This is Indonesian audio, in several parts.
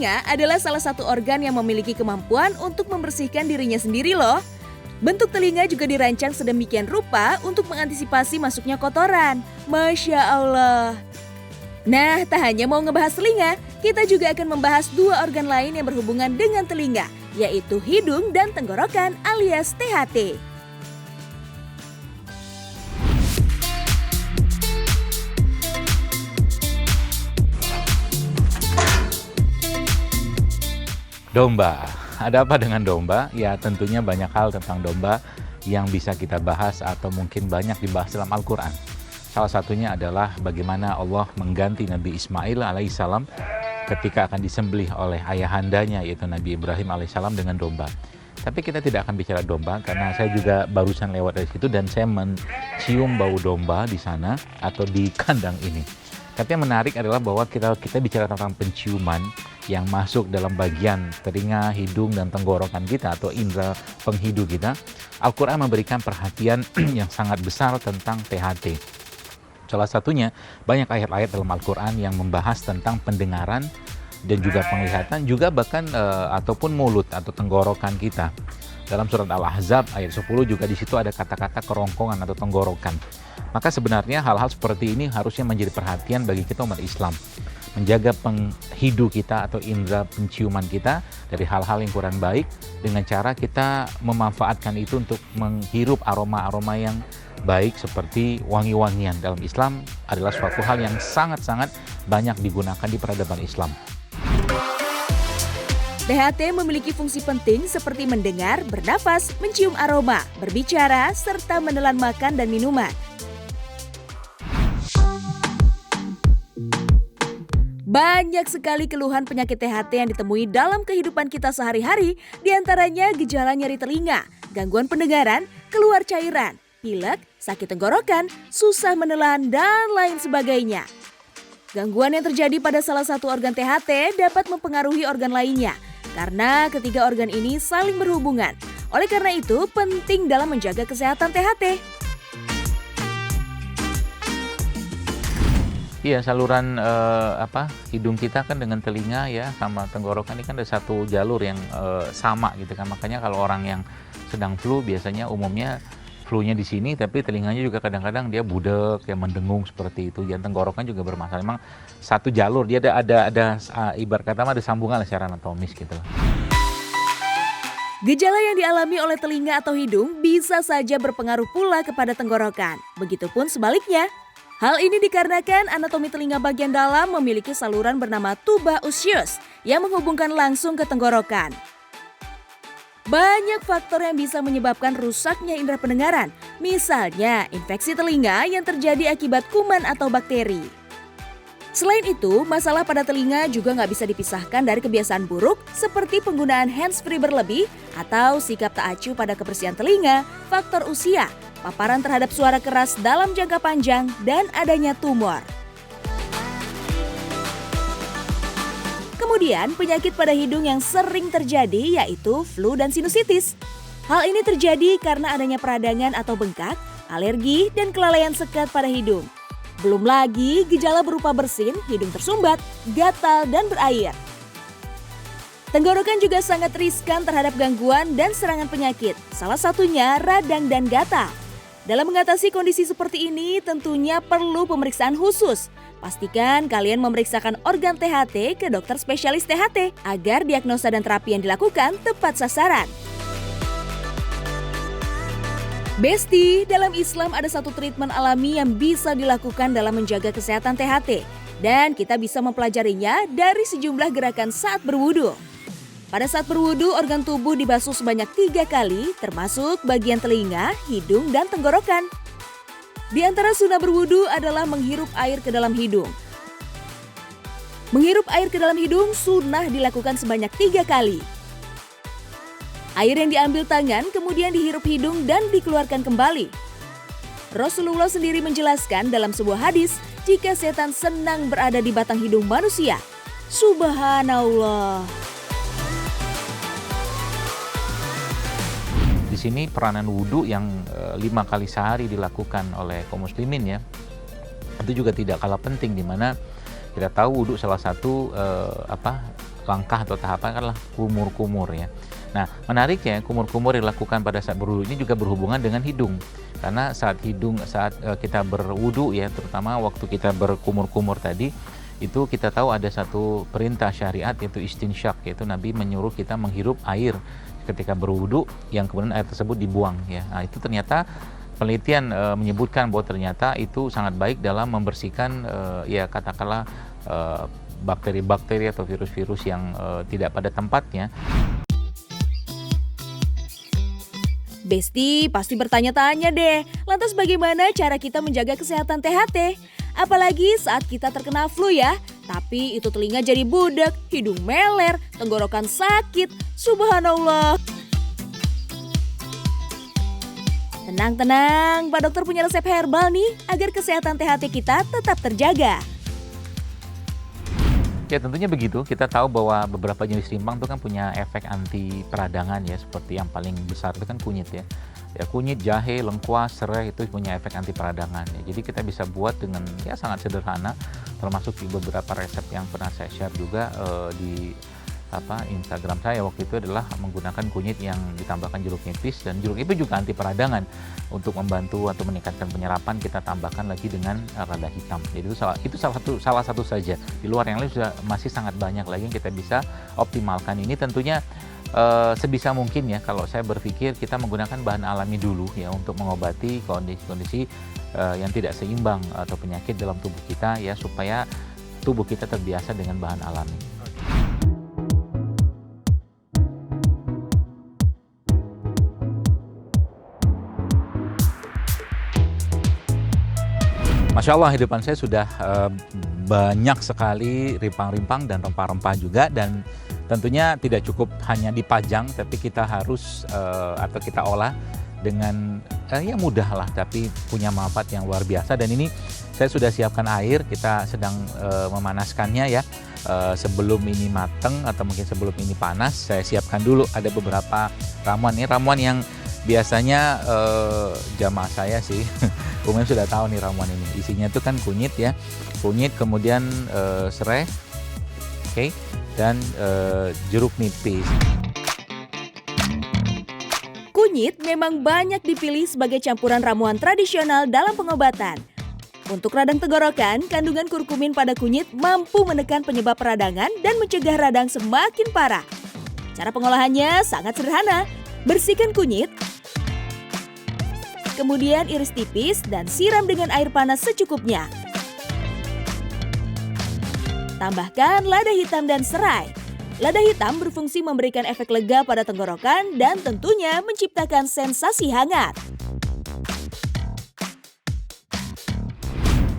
telinga adalah salah satu organ yang memiliki kemampuan untuk membersihkan dirinya sendiri loh. Bentuk telinga juga dirancang sedemikian rupa untuk mengantisipasi masuknya kotoran. Masya Allah. Nah, tak hanya mau ngebahas telinga, kita juga akan membahas dua organ lain yang berhubungan dengan telinga, yaitu hidung dan tenggorokan alias THT. Domba. Ada apa dengan domba? Ya tentunya banyak hal tentang domba yang bisa kita bahas atau mungkin banyak dibahas dalam Al-Quran. Salah satunya adalah bagaimana Allah mengganti Nabi Ismail alaihissalam ketika akan disembelih oleh ayahandanya yaitu Nabi Ibrahim alaihissalam dengan domba. Tapi kita tidak akan bicara domba karena saya juga barusan lewat dari situ dan saya mencium bau domba di sana atau di kandang ini. Tapi yang menarik adalah bahwa kita bicara tentang penciuman yang masuk dalam bagian telinga, hidung, dan tenggorokan kita atau indera penghidu kita. Al-Quran memberikan perhatian yang sangat besar tentang THT. Salah satunya banyak ayat-ayat dalam Al-Quran yang membahas tentang pendengaran dan juga penglihatan, juga bahkan ataupun mulut atau tenggorokan kita. Dalam surat Al-Ahzab ayat 10 juga di situ ada kata-kata kerongkongan atau tenggorokan. Maka sebenarnya hal-hal seperti ini harusnya menjadi perhatian bagi kita umat Islam. Menjaga penghidu kita atau indera penciuman kita dari hal-hal yang kurang baik dengan cara kita memanfaatkan itu untuk menghirup aroma-aroma yang baik seperti wangi-wangian. Dalam Islam adalah suatu hal yang sangat-sangat banyak digunakan di peradaban Islam. THT memiliki fungsi penting seperti mendengar, bernafas, mencium aroma, berbicara, serta menelan makan dan minuman. Banyak sekali keluhan penyakit THT yang ditemui dalam kehidupan kita sehari-hari, diantaranya gejala nyeri telinga, gangguan pendengaran, keluar cairan, pilek, sakit tenggorokan, susah menelan, dan lain sebagainya. Gangguan yang terjadi pada salah satu organ THT dapat mempengaruhi organ lainnya, karena ketiga organ ini saling berhubungan. Oleh karena itu, penting dalam menjaga kesehatan THT. Iya, saluran hidung kita kan dengan telinga ya sama tenggorokan ini kan ada satu jalur yang sama gitu kan. Makanya kalau orang yang sedang flu biasanya umumnya flu-nya di sini tapi telinganya juga kadang-kadang dia budek, ya mendengung seperti itu. Dan tenggorokan juga bermasalah. Memang satu jalur, dia ada ibarat kata ada sambungan secara anatomis gitu. Gejala yang dialami oleh telinga atau hidung bisa saja berpengaruh pula kepada tenggorokan. Begitupun sebaliknya. Hal ini dikarenakan anatomi telinga bagian dalam memiliki saluran bernama tuba osseus yang menghubungkan langsung ke tenggorokan. Banyak faktor yang bisa menyebabkan rusaknya indera pendengaran, misalnya infeksi telinga yang terjadi akibat kuman atau bakteri. Selain itu, masalah pada telinga juga nggak bisa dipisahkan dari kebiasaan buruk seperti penggunaan handsfree berlebih atau sikap tak acuh pada kebersihan telinga, faktor usia, paparan terhadap suara keras dalam jangka panjang, dan adanya tumor. Kemudian, penyakit pada hidung yang sering terjadi yaitu flu dan sinusitis. Hal ini terjadi karena adanya peradangan atau bengkak, alergi, dan kelalaian sekat pada hidung. Belum lagi gejala berupa bersin, hidung tersumbat, gatal, dan berair. Tenggorokan juga sangat riskan terhadap gangguan dan serangan penyakit, salah satunya radang dan gatal. Dalam mengatasi kondisi seperti ini, tentunya perlu pemeriksaan khusus. Pastikan kalian memeriksakan organ THT ke dokter spesialis THT agar diagnosa dan terapi yang dilakukan tepat sasaran. Besti, dalam Islam ada satu treatment alami yang bisa dilakukan dalam menjaga kesehatan THT. Dan kita bisa mempelajarinya dari sejumlah gerakan saat berwudu. Pada saat berwudu, organ tubuh dibasuh sebanyak 3 kali, termasuk bagian telinga, hidung, dan tenggorokan. Di antara sunnah berwudu adalah menghirup air ke dalam hidung. Menghirup air ke dalam hidung sunnah dilakukan sebanyak 3 kali. Air yang diambil tangan kemudian dihirup hidung dan dikeluarkan kembali. Rasulullah sendiri menjelaskan dalam sebuah hadis, jika setan senang berada di batang hidung manusia. Subhanallah. Di sini peranan wudhu yang 5 kali sehari dilakukan oleh kaum muslimin ya, itu juga tidak kalah penting, di mana kita tahu wudhu salah satu langkah atau tahapan adalah kumur-kumur ya. Nah, menariknya kumur-kumur yang dilakukan pada saat berwudu ini juga berhubungan dengan hidung. Karena saat kita berwudu ya, terutama waktu kita berkumur-kumur tadi, itu kita tahu ada satu perintah syariat yaitu istinsyak, yaitu Nabi menyuruh kita menghirup air ketika berwudu yang kemudian air tersebut dibuang ya. Nah, itu ternyata penelitian menyebutkan bahwa ternyata itu sangat baik dalam membersihkan ya katakanlah bakteri-bakteri atau virus-virus yang tidak pada tempatnya. Besti pasti bertanya-tanya deh, lantas bagaimana cara kita menjaga kesehatan THT? Apalagi saat kita terkena flu ya, tapi itu telinga jadi budak, hidung meler, tenggorokan sakit, subhanallah. Tenang-tenang, Pak Dokter punya resep herbal nih agar kesehatan THT kita tetap terjaga. Ya tentunya begitu, kita tahu bahwa beberapa jenis rimpang itu kan punya efek anti peradangan ya, seperti yang paling besar itu kan kunyit ya. Ya kunyit, jahe, lengkuas, serai itu punya efek anti peradangan ya. Jadi kita bisa buat dengan ya sangat sederhana, termasuk di beberapa resep yang pernah saya share juga di Instagram saya waktu itu adalah menggunakan kunyit yang ditambahkan jeruk nipis, dan jeruk nipis juga anti peradangan. Untuk membantu atau meningkatkan penyerapan kita tambahkan lagi dengan lada hitam. Jadi itu salah satu saja. Di luar yang lain sudah masih sangat banyak lagi yang kita bisa optimalkan. Ini tentunya sebisa mungkin ya, kalau saya berpikir kita menggunakan bahan alami dulu ya untuk mengobati kondisi-kondisi yang tidak seimbang atau penyakit dalam tubuh kita ya, supaya tubuh kita terbiasa dengan bahan alami. Masya Allah, hidupan saya sudah banyak sekali rimpang-rimpang dan rempah-rempah juga, dan tentunya tidak cukup hanya dipajang, tapi kita harus atau kita olah dengan ya mudah lah, tapi punya manfaat yang luar biasa. Dan ini saya sudah siapkan air, kita sedang memanaskannya ya. Sebelum ini mateng atau mungkin sebelum ini panas, saya siapkan dulu ada beberapa ramuan. Ini ramuan yang biasanya jamaah saya sih umumnya sudah tahu nih ramuan ini. Isinya itu kan kunyit ya, kunyit kemudian serai, oke, dan jeruk nipis. Kunyit memang banyak dipilih sebagai campuran ramuan tradisional dalam pengobatan. Untuk radang tenggorokan, kandungan kurkumin pada kunyit mampu menekan penyebab peradangan dan mencegah radang semakin parah. Cara pengolahannya sangat sederhana. Bersihkan kunyit, kemudian iris tipis dan siram dengan air panas secukupnya. Tambahkan lada hitam dan serai. Lada hitam berfungsi memberikan efek lega pada tenggorokan dan tentunya menciptakan sensasi hangat.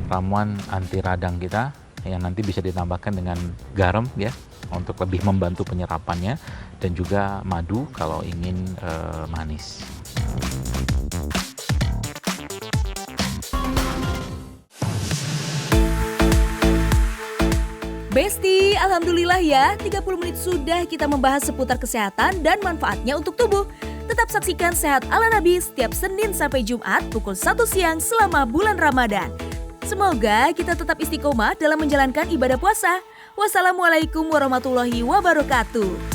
Ramuan anti radang kita yang nanti bisa ditambahkan dengan garam ya untuk lebih membantu penyerapannya, dan juga madu kalau ingin manis. Besti, alhamdulillah ya, 30 menit sudah kita membahas seputar kesehatan dan manfaatnya untuk tubuh. Tetap saksikan Sehat ala Nabi setiap Senin sampai Jumat pukul 1 siang selama bulan Ramadan. Semoga kita tetap istiqomah dalam menjalankan ibadah puasa. Wassalamualaikum warahmatullahi wabarakatuh.